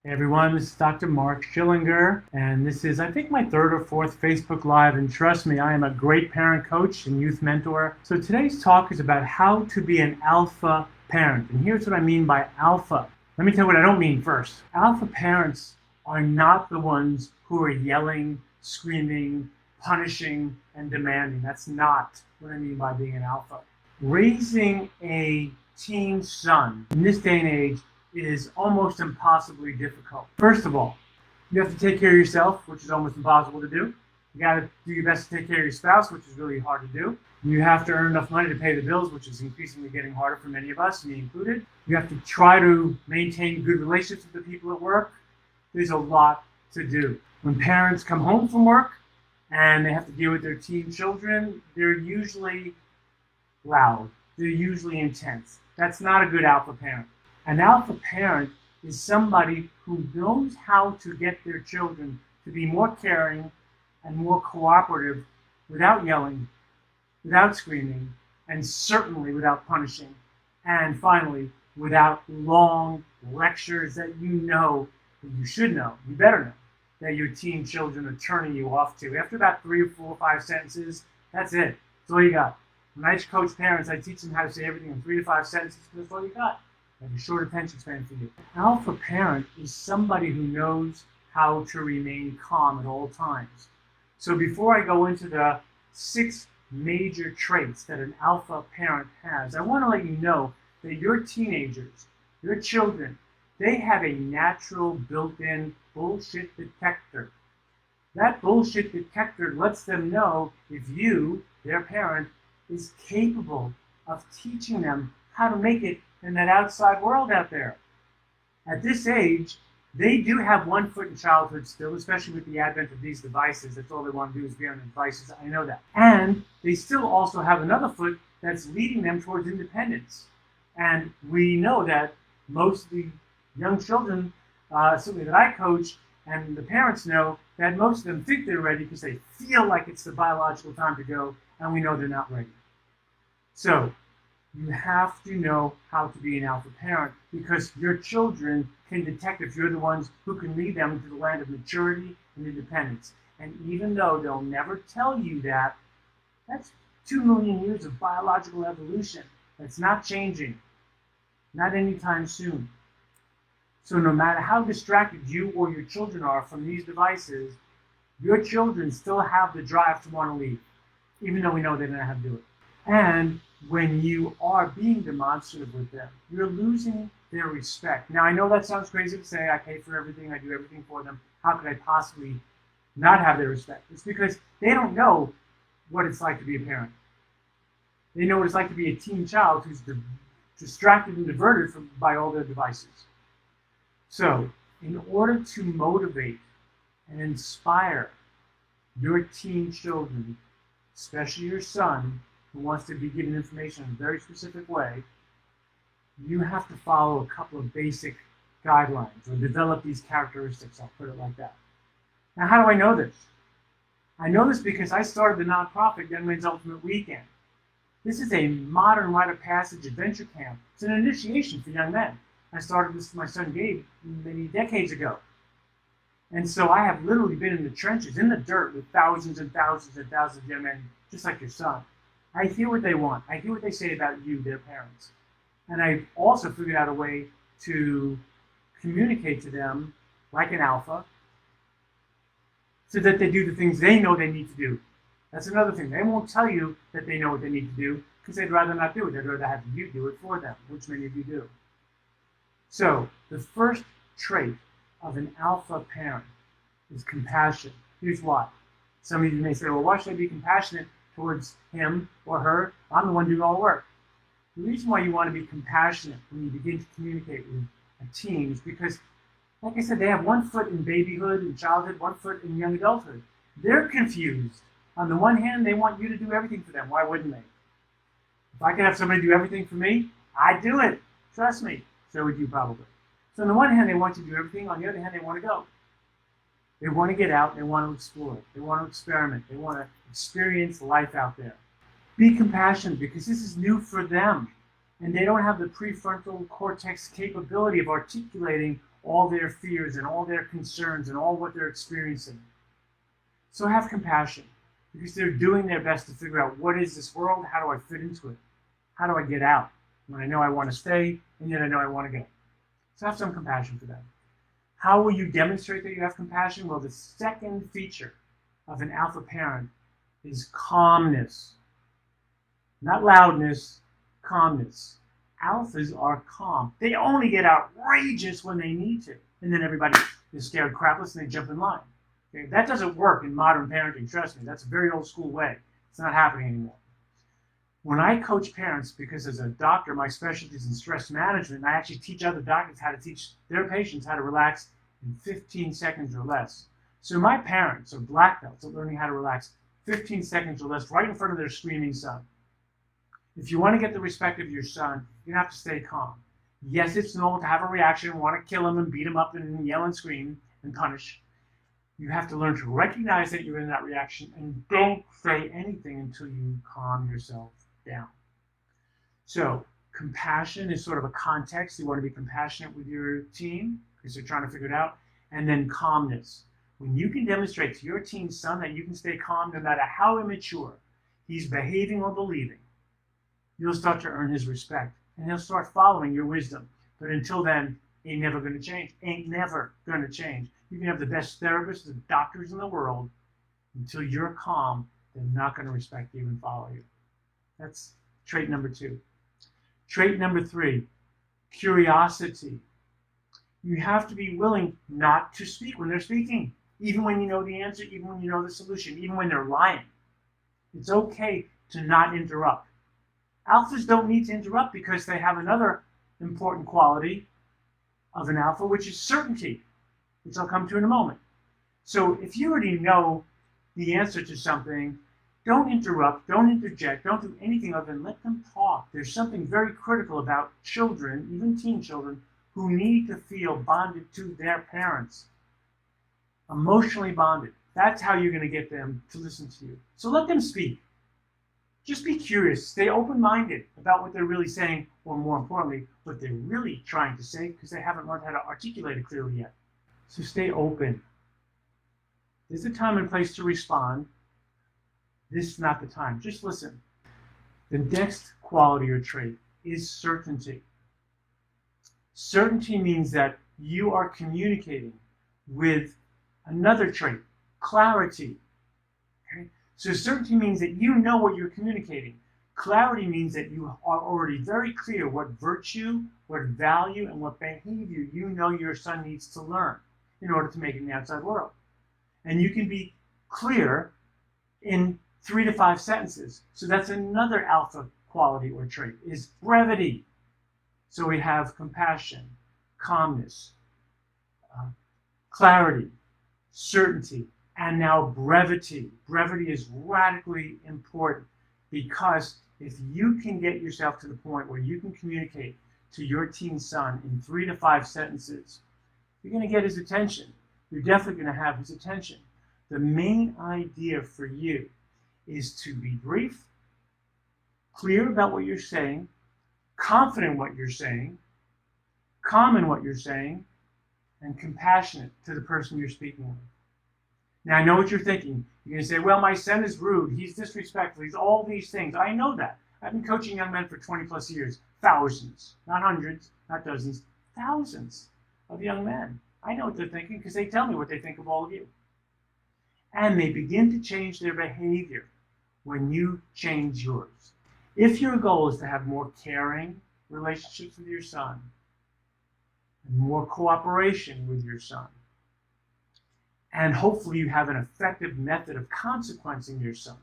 Hey everyone, this is Dr. Mark Schillinger, and this is, I think, my third or fourth Facebook Live. And trust me, I am a great parent coach and youth mentor. So today's talk is about how to be an alpha parent. And here's what I mean by alpha. Let me tell you what I don't mean first. Alpha parents are not the ones who are yelling, screaming, punishing, and demanding. That's not what I mean by being an alpha. Raising a teen son in this day and age is almost impossibly difficult. First of all, you have to take care of yourself, which is almost impossible to do. You got to do your best to take care of your spouse, which is really hard to do. You have to earn enough money to pay the bills, which is increasingly getting harder for many of us, me included. You have to try to maintain good relationships with the people at work. There's a lot to do. When parents come home from work and they have to deal with their teen children, they're usually loud. They're usually intense. That's not a good alpha parent. An alpha parent is somebody who knows how to get their children to be more caring and more cooperative without yelling, without screaming, and certainly without punishing. And finally, without long lectures that you should know, you better know, that your teen children are turning you off to. After about 3 or 4 or 5 sentences, that's it. That's all you got. When I coach parents, I teach them how to say everything in 3 to 5 sentences, because that's all you got. Have a short attention span for you. An alpha parent is somebody who knows how to remain calm at all times. So before I go into the 6 major traits that an alpha parent has, I want to let you know that your teenagers, your children, they have a natural built-in bullshit detector. That bullshit detector lets them know if you, their parent, is capable of teaching them how to make it in that outside world out there. At this age, they do have one foot in childhood still, especially with the advent of these devices. That's all they want to do is be on the devices. I know that. And they still also have another foot that's leading them towards independence. And we know that most of the young children, certainly that I coach, and the parents know that most of them think they're ready because they feel like it's the biological time to go, and we know they're not ready. So you have to know how to be an alpha parent, because your children can detect if you're the ones who can lead them into the land of maturity and independence. And even though they'll never tell you that, that's 2 million years of biological evolution. That's not changing. Not anytime soon. So no matter how distracted you or your children are from these devices, your children still have the drive to want to leave, even though we know they don't know how to do it. And when you are being demonstrative with them, you're losing their respect. Now, I know that sounds crazy to say. I pay for everything. I do everything for them. How could I possibly not have their respect? It's because they don't know what it's like to be a parent. They know what it's like to be a teen child who's distracted and diverted by all their devices. So, in order to motivate and inspire your teen children, especially your son, who wants to be given information in a very specific way, you have to follow a couple of basic guidelines or develop these characteristics. I'll put it like that. Now, how do I know this? I know this because I started the nonprofit Young Men's Ultimate Weekend. This is a modern rite of passage adventure camp. It's an initiation for young men. I started this with my son Gabe many decades ago. And so I have literally been in the trenches, in the dirt, with thousands and thousands and thousands of young men, just like your son. I hear what they want. I hear what they say about you, their parents. And I've also figured out a way to communicate to them like an alpha so that they do the things they know they need to do. That's another thing. They won't tell you that they know what they need to do because they'd rather not do it. They'd rather have you do it for them, which many of you do. So the first trait of an alpha parent is compassion. Here's why. Some of you may say, well, why should I be compassionate towards him or her? I'm the one doing all the work. The reason why you want to be compassionate when you begin to communicate with a teen is because, like I said, they have one foot in babyhood and childhood, one foot in young adulthood. They're confused. On the one hand, they want you to do everything for them. Why wouldn't they? If I could have somebody do everything for me, I'd do it. Trust me. So would you probably. So on the one hand, they want you to do everything. On the other hand, they want to go. They want to get out. They want to explore. They want to experiment. They want to experience life out there. Be compassionate because this is new for them. And they don't have the prefrontal cortex capability of articulating all their fears and all their concerns and all what they're experiencing. So have compassion, because they're doing their best to figure out, what is this world? How do I fit into it? How do I get out when I know I want to stay and yet I know I want to go? So have some compassion for them. How will you demonstrate that you have compassion? Well, the second feature of an alpha parent is calmness. Not loudness, calmness. Alphas are calm. They only get outrageous when they need to. And then everybody is scared crapless and they jump in line. Okay? That doesn't work in modern parenting, trust me. That's a very old school way. It's not happening anymore. When I coach parents, because as a doctor, my specialty is in stress management, and I actually teach other doctors how to teach their patients how to relax in 15 seconds or less. So my parents are black belts at learning how to relax 15 seconds or less right in front of their screaming son. If you want to get the respect of your son, you have to stay calm. Yes, it's normal to have a reaction and want to kill him and beat him up and yell and scream and punish. You have to learn to recognize that you're in that reaction and don't say anything until you calm yourself down. So compassion is sort of a context. You want to be compassionate with your team because they're trying to figure it out. And then calmness. When you can demonstrate to your teen's son that you can stay calm no matter how immature he's behaving or believing, you'll start to earn his respect. And he'll start following your wisdom. But until then, ain't never going to change. Ain't never going to change. You can have the best therapists and doctors in the world. Until you're calm, they're not going to respect you and follow you. That's trait number 2. Trait number 3, curiosity. You have to be willing not to speak when they're speaking, even when you know the answer, even when you know the solution, even when they're lying. It's okay to not interrupt. Alphas don't need to interrupt because they have another important quality of an alpha, which is certainty, which I'll come to in a moment. So if you already know the answer to something, don't interrupt, don't interject, don't do anything other than let them talk. There's something very critical about children, even teen children, who need to feel bonded to their parents. Emotionally bonded. That's how you're going to get them to listen to you. So let them speak. Just be curious. Stay open-minded about what they're really saying, or more importantly, what they're really trying to say, because they haven't learned how to articulate it clearly yet. So stay open. There's a time and place to respond. This is not the time. Just listen. The next quality or trait is certainty. Certainty means that you are communicating with another trait, clarity. Okay? So certainty means that you know what you're communicating. Clarity means that you are already very clear what virtue, what value, and what behavior you know your son needs to learn in order to make it in the outside world. And you can be clear in 3 to 5 sentences. So that's another alpha quality or trait, is brevity. So we have compassion, calmness, clarity, certainty, and now brevity. Brevity is radically important because if you can get yourself to the point where you can communicate to your teen son in 3 to 5 sentences, you're going to get his attention. You're definitely going to have his attention. The main idea for you is to be brief, clear about what you're saying, confident in what you're saying, calm in what you're saying, and compassionate to the person you're speaking with. Now, I know what you're thinking. You're going to say, well, my son is rude, he's disrespectful, he's all these things. I know that. I've been coaching young men for 20 plus years. Thousands, not hundreds, not dozens, thousands of young men. I know what they're thinking because they tell me what they think of all of you. And they begin to change their behavior when you change yours. If your goal is to have more caring relationships with your son, and more cooperation with your son, and hopefully you have an effective method of consequencing your son.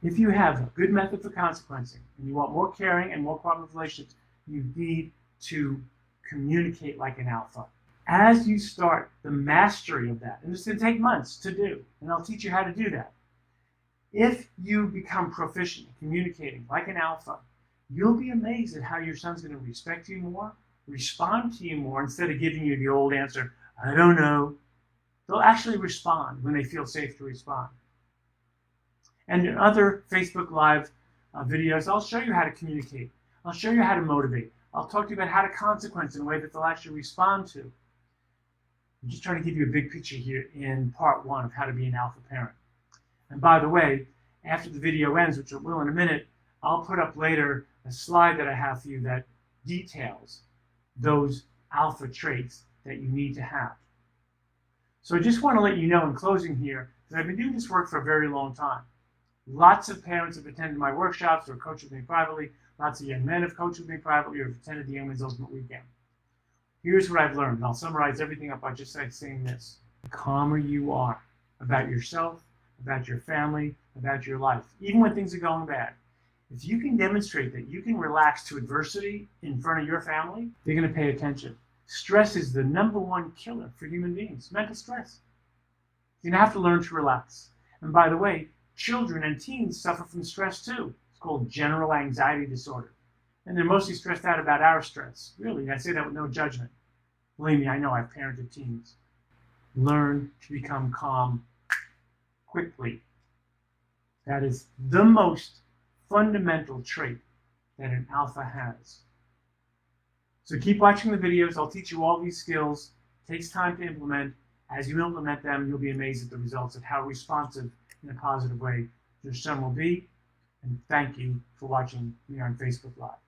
If you have a good method for consequencing, and you want more caring and more cooperative relationships, you need to communicate like an alpha. As you start the mastery of that, and it's going to take months to do, and I'll teach you how to do that. If you become proficient in communicating like an alpha, you'll be amazed at how your son's going to respect you more, respond to you more, instead of giving you the old answer, I don't know. They'll actually respond when they feel safe to respond. And in other Facebook Live videos, I'll show you how to communicate. I'll show you how to motivate. I'll talk to you about how to consequence in a way that they'll actually respond to. I'm just trying to give you a big picture here in part one of how to be an alpha parent. And by the way, after the video ends, which it will in a minute, I'll put up later a slide that I have for you that details those alpha traits that you need to have. So I just want to let you know in closing here that I've been doing this work for a very long time. Lots of parents have attended my workshops or coached with me privately. Lots of young men have coached with me privately or have attended the Young Men's Ultimate Weekend. Here's what I've learned, and I'll summarize everything up by just saying this. The calmer you are about yourself, about your family, about your life, even when things are going bad, if you can demonstrate that you can relax to adversity in front of your family, they're going to pay attention. Stress is the #1 killer for human beings, mental stress. You're going to have to learn to relax. And by the way, children and teens suffer from stress too. It's called general anxiety disorder. And they're mostly stressed out about our stress. Really, I say that with no judgment. Believe me, I know I've parented teens. Learn to become calm quickly. That is the most fundamental trait that an alpha has. So keep watching the videos. I'll teach you all these skills. It takes time to implement. As you implement them, you'll be amazed at the results of how responsive in a positive way your son will be. And thank you for watching me on Facebook Live.